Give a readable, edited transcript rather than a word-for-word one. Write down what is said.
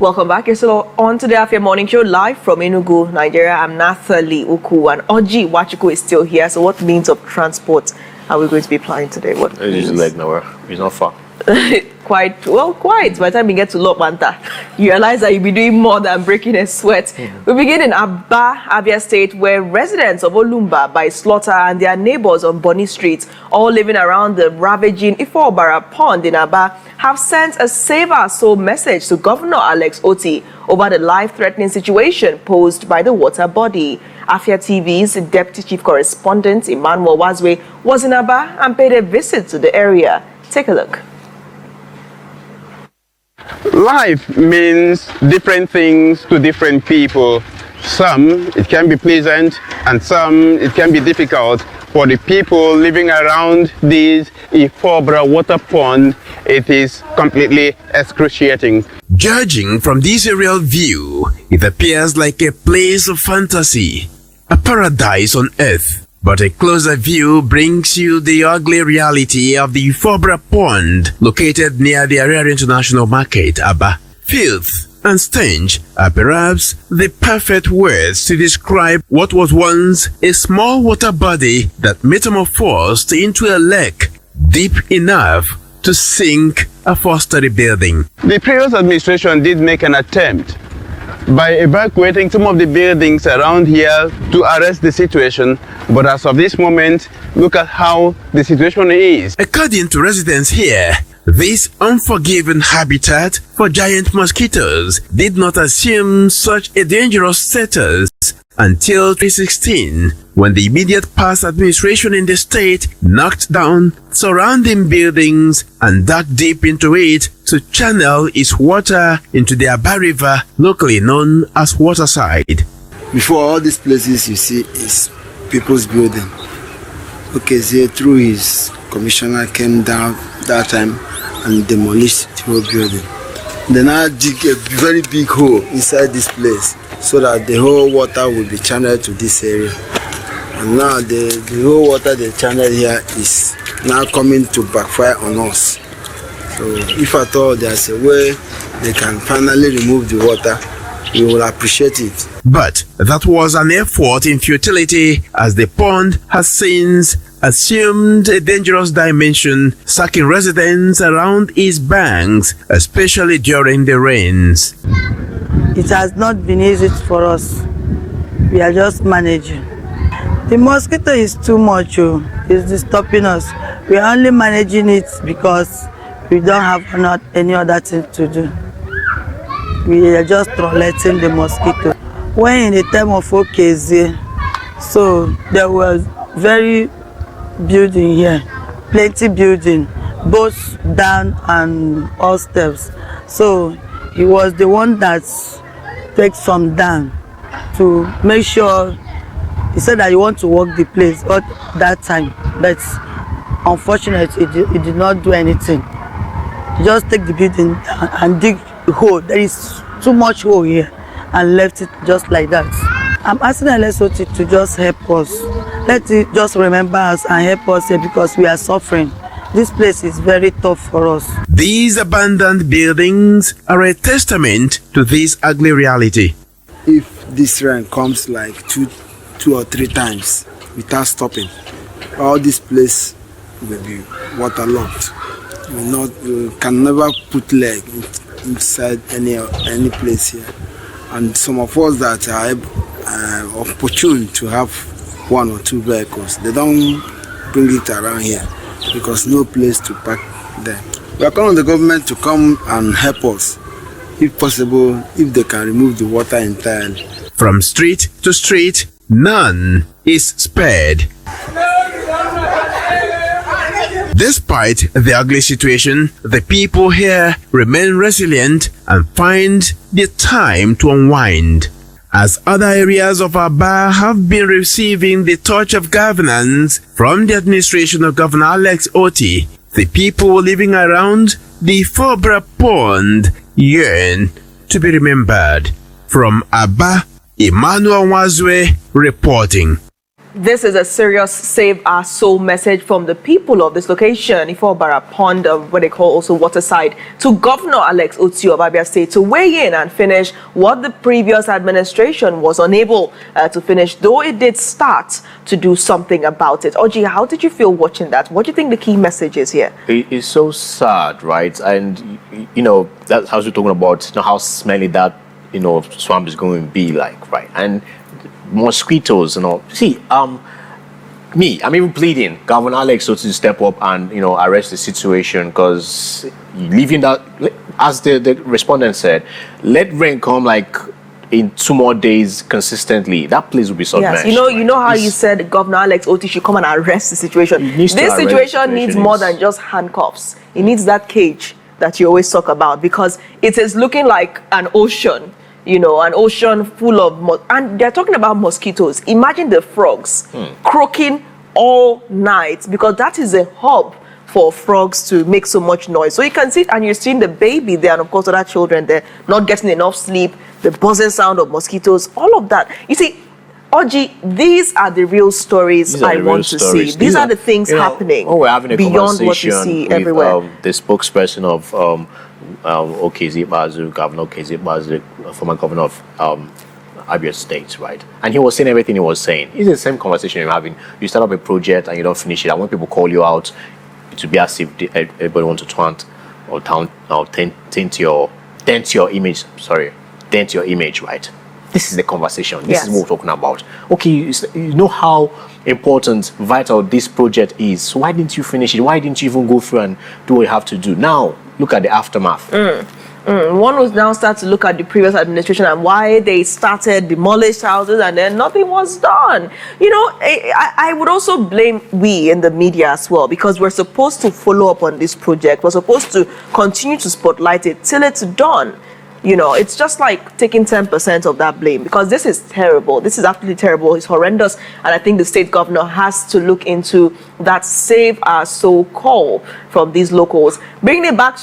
Welcome back. You're still on to the Afia Morning Show live from Enugu, Nigeria. I'm Nathalie Uku and Oji Wachuku is still here. So what means of transport are we going to be applying today? What It's like nowhere. It's not far. Quite. By the time you get to Lobanta, you realize that you'll be doing more than breaking a sweat. We begin in Abia State, where residents of Olumba by Slaughter and their neighbors on Bonny Street, all living around the ravaging Ifeobara Pond in Aba, have sent a save our soul message to Governor Otti over the life-threatening situation posed by the water body. Afia TV's Deputy Chief Correspondent Emmanuel Nwazue was in Aba and paid a visit to the area. Take a look. Life means different things to different people. Some, it can be pleasant, and some, it can be difficult. For the people living around this Ifeobara water pond, it is completely excruciating. Judging from this aerial view, it appears like a place of fantasy, a paradise on earth. But a closer view brings you the ugly reality of the Ifeobara Pond, located near the Area International Market, Aba. Filth and stench are perhaps the perfect words to describe what was once a small water body that metamorphosed into a lake deep enough to sink a four-story building. The previous administration did make an attempt by evacuating some of the buildings around here to arrest the situation, but as of this moment, look at how the situation is. According to residents here, this unforgiving habitat for giant mosquitoes did not assume such a dangerous status until 2016, when the immediate past administration in the state knocked down surrounding buildings and dug deep into it to channel its water into the Aba River, locally known as Waterside. Before, all these places you see is people's building. Okay, so through his commissioner came down that time and demolished the whole building. They now dig a very big hole inside this place so that the whole water will be channeled to this area. And now the whole water they channel here is now coming to backfire on us. So if at all there's a way they can finally remove the water, we will appreciate it. But that was an effort in futility, as the pond has since assumed a dangerous dimension, sucking residents around its banks, especially during the rains. It has not been easy for us. We are just managing. The mosquito is too much. It's disturbing us. We are only managing it because we don't have not any other thing to do. We are just letting the mosquito. When in the time of OKZ, so there was very building here, plenty building, both down and all steps. So he was the one that takes some down to make sure. He said that he want to work the place at that time, but unfortunately he did not do anything. He just take the building down and dig a hole. There is too much hole here, and left it just like that. I'm asking Otti to just help us. Let it just remember us and help us here, because we are suffering. This place is very tough for us. These abandoned buildings are a testament to this ugly reality. If this rain comes like two or three times without stopping, all this place will be waterlogged. We can never put leg inside any place here. And some of us that are opportune to have one or two vehicles, they don't bring it around here because no place to park there. We are calling on the government to come and help us, if possible, if they can remove the water entirely. From street to street, none is spared. Despite the ugly situation, the people here remain resilient and find the time to unwind. As other areas of Aba have been receiving the touch of governance from the administration of Governor Otti, the people living around the Ifeobara Pond yearn to be remembered. From Aba, Emmanuel Nwazue reporting. this is a serious save our soul message from the people of this location, Ifeobara Pond, what they call also Waterside, to Governor Alex Otti of Abia State to weigh in and finish what the previous administration was unable to finish, though it did start to do something about it. Oji, how did you feel watching that? What do you think the key message is here? It's so sad, right? And, you know, that's how we're talking about, you know, how smelly that, you know, swamp is going to be like, right? And mosquitoes, you know. See, I'm even pleading Governor Alex Otti to step up and, you know, arrest the situation, because leaving that, as the respondent said, let rain come like in 2 more days consistently, that place will be submerged. Yes, you know how you said Governor Alex Otti should come and arrest the situation. This situation needs more than just handcuffs. It needs that cage that you always talk about, because it is looking like an ocean. You know, an ocean full of, and they're talking about mosquitoes. Imagine the frogs croaking all night, because that is a hub for frogs to make so much noise. So you can see, and you're seeing the baby there, and of course other children there not getting enough sleep, the buzzing sound of mosquitoes, all of that. You see, Oji, these are the real stories I want to see. These are the things happening we're having a beyond what you see with, everywhere. The spokesperson of Governor Okezibazue, former governor of Abia State, right? And he was saying everything he was saying. It's the same conversation you're having. You start up a project and you don't finish it. And when people call you out, it will be as if everybody wants to taunt or dent your image. Sorry, dent your image, right? This is the conversation. This is what we're talking about. Okay, you know how important, vital this project is. So why didn't you finish it? Why didn't you even go through and do what you have to do? Now, look at the aftermath. One will now start to look at the previous administration and why they started demolished houses and then nothing was done. You know, I would also blame we in the media as well, because we're supposed to follow up on this project. We're supposed to continue to spotlight it till it's done. You know, it's just like taking 10% of that blame, because this is terrible. This is absolutely terrible. It's horrendous. And I think the state governor has to look into that save our soul call from these locals. Bringing it back to